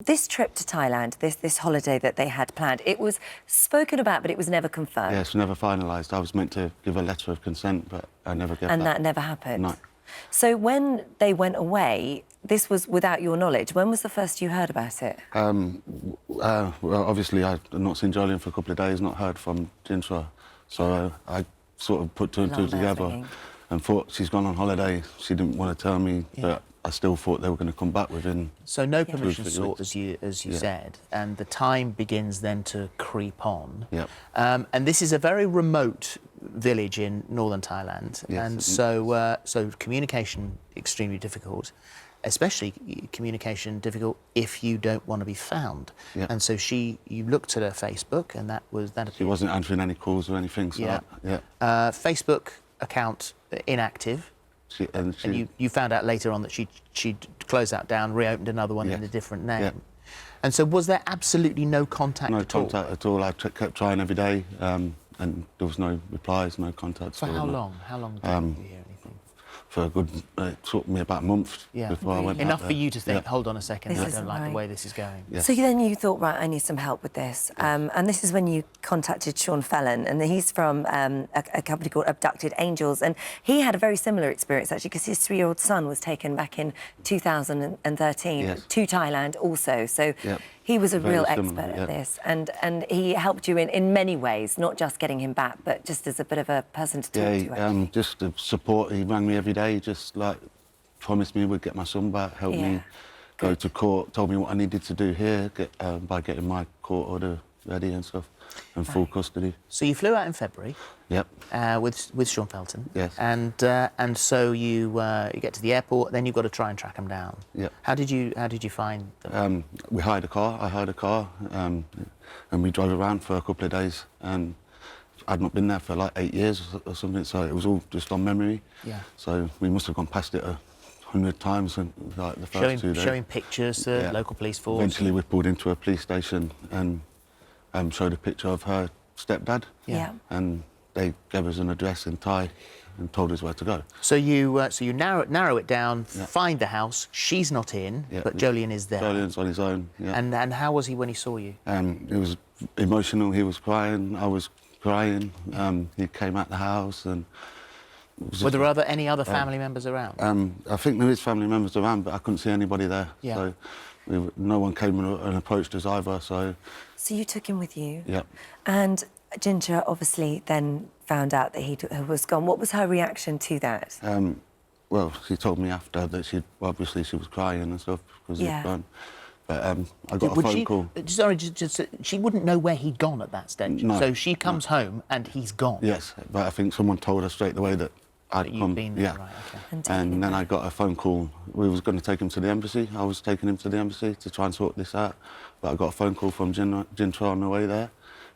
this trip to Thailand, this holiday that they had planned, it was spoken about, but it was never confirmed. Yeah, it's never finalised. I was meant to give a letter of consent, but I never gave that. And that never happened? No. So when they went away, this was without your knowledge. When was the first you heard about it? Well, obviously, I'd not seen Jolyon for a couple of days, not heard from Jintra. So I sort of put two and two together and thought she's gone on holiday. She didn't want to tell me, but I still thought they were going to come back within... So no permission sought, as you said, and the time begins then to creep on. Yep. And this is a very remote village in northern Thailand, and so communication extremely difficult, especially communication difficult if you don't want to be found. Yep. And so you looked at her Facebook, and that. She wasn't answering any calls or anything. So Facebook account inactive. And you found out later on that she'd closed that down, reopened another one in a different name. Yeah. And so was there absolutely no contact at all? No contact at all. I kept trying every day, and there was no replies, no contact. For how long? How long did you hear anything? For a good... it took me about a month before I went Enough back for you to think, hold on a second, I don't like right. the way this is going. Yeah. So then you thought, right, I need some help with this. And this is when you contacted Sean Felon, and he's from a company called Abducted Angels, and he had a very similar experience, actually, because his 3-year-old son was taken back in 2013 to Thailand also. So he was a real expert at this, and he helped you in many ways, not just getting him back, but just as a bit of a person to talk to. Just the support. He rang me every day, just like promised me we'd get my son back, help me go to court, told me what I needed to do here by getting my court order ready and stuff, and full custody. So you flew out in February. Yep. With Sean Felton. Yes. And so you get to the airport, then you've got to try and track him down. Yep. How did you find them? We hired a car. I hired a car, and we drove around for a couple of days. And I'd not been there for like 8 years or something, so it was all just on memory. Yeah. So we must have gone past it 100 times in like the first 2 days. Showing pictures to local police force. Eventually, we pulled into a police station and showed a picture of her stepdad. Yeah. And they gave us an address in Thai and told us where to go. So you narrow it down, find the house. She's not in, but Jolyon is there. Jolyon's on his own. Yeah. And how was he when he saw you? It was emotional. He was crying. I was crying. He came out the house and... Were there any other family members around? I think there is family members around, but I couldn't see anybody there. Yeah. So no one came and approached us either. So you took him with you. Yep. And Ginger obviously then found out that he was gone. What was her reaction to that? Well, she told me after that she was crying and stuff because he'd gone. But I got a phone call. Sorry, she wouldn't know where he'd gone at that stage. No, so she comes home and he's gone. Yes, but I think someone told her straight away that I'd come. Been there, right, okay. And then I got a phone call. We was going to take him to the embassy. I was taking him to the embassy to try and sort this out. But I got a phone call from Jintra on the way there,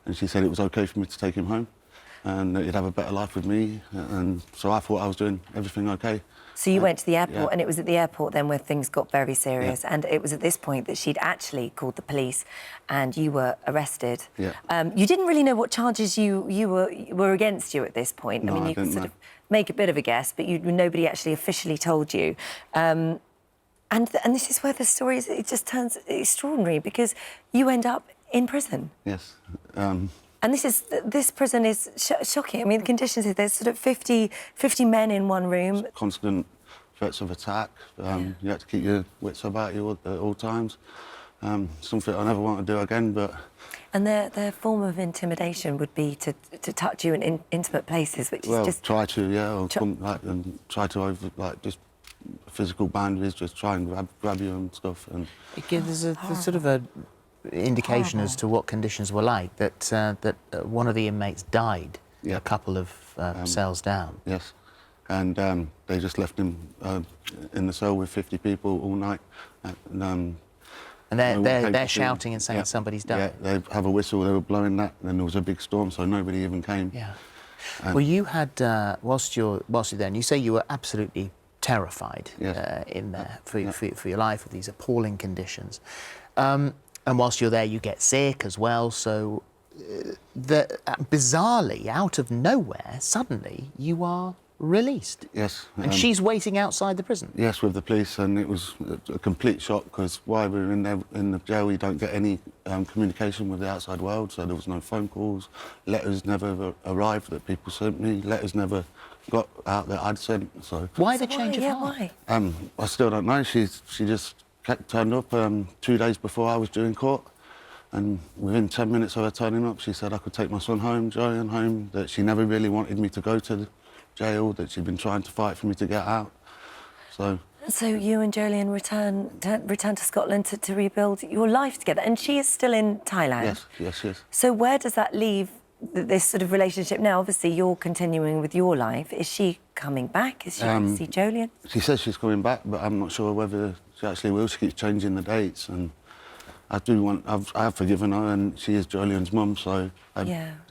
and she said it was OK for me to take him home and that he'd have a better life with me. And so I thought I was doing everything OK. So you went to the airport, and it was at the airport then where things got very serious, and it was at this point that she'd actually called the police and you were arrested. Yeah. You didn't really know what charges were against you at this point. No, I mean, you could sort of make a bit of a guess, but nobody actually officially told you. And this is where the story it just turns extraordinary, because you end up in prison. Yes. And this prison is shocking. I mean, the conditions are there's sort of 50 men in one room. Constant threats of attack. You have to keep your wits about you at all times. Something I never want to do again, but... And their form of intimidation would be to touch you in intimate places, which is just... try to, or and try to just physical boundaries, just try and grab you and stuff. And it gives a sort of a indication as to what conditions were like, that one of the inmates died a couple of cells down. Yes, and they just left him in the cell with 50 people all night. And they're shouting and saying somebody's died. Yeah, they have a whistle, they were blowing that, and then there was a big storm, so nobody even came. Yeah. Well, you had, whilst you're there, and you say you were absolutely terrified in there for your life with these appalling conditions. And whilst you're there, you get sick as well. So, bizarrely, out of nowhere, suddenly you are Released? Yes. And she's waiting outside the prison? Yes, with the police, and it was a complete shock because while we were in the jail, we don't get any communication with the outside world, so there was no phone calls, letters never arrived that people sent me, letters never got out that I'd sent, so... Why the change of heart? Why? I still don't know. She just turned up 2 days before I was due in court, and within 10 minutes of her turning up, she said I could take my son home, Julian home, that she never really wanted me to go to the jail, that she'd been trying to fight for me to get out. So you and Jolien return to Scotland to rebuild your life together, and she is still in Thailand? Yes. So where does that leave this sort of relationship now? Obviously, you're continuing with your life. Is she coming back? Is she going to see Jolien? She says she's coming back, but I'm not sure whether she actually will. She keeps changing the dates, and I have forgiven her, and she is Julian's mum, so...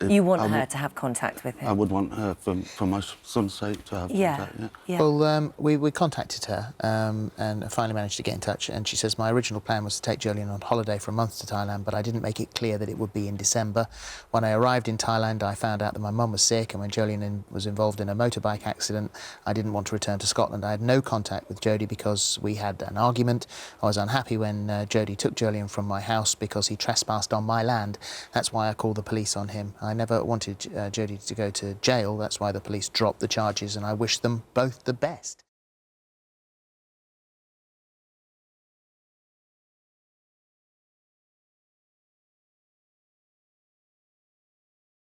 You want her to have contact with him? I would want her, for my son's sake, to have contact, yeah. Well, we contacted her and finally managed to get in touch, and she says, my original plan was to take Jolien on holiday for a month to Thailand, but I didn't make it clear that it would be in December. When I arrived in Thailand, I found out that my mum was sick, and when Jolien was involved in a motorbike accident, I didn't want to return to Scotland. I had no contact with Jodie because we had an argument. I was unhappy when Jodie took Jolien from my house because he trespassed on my land. That's why I called the police on him. I never wanted Jodie to go to jail. That's why the police dropped the charges, and I wish them both the best.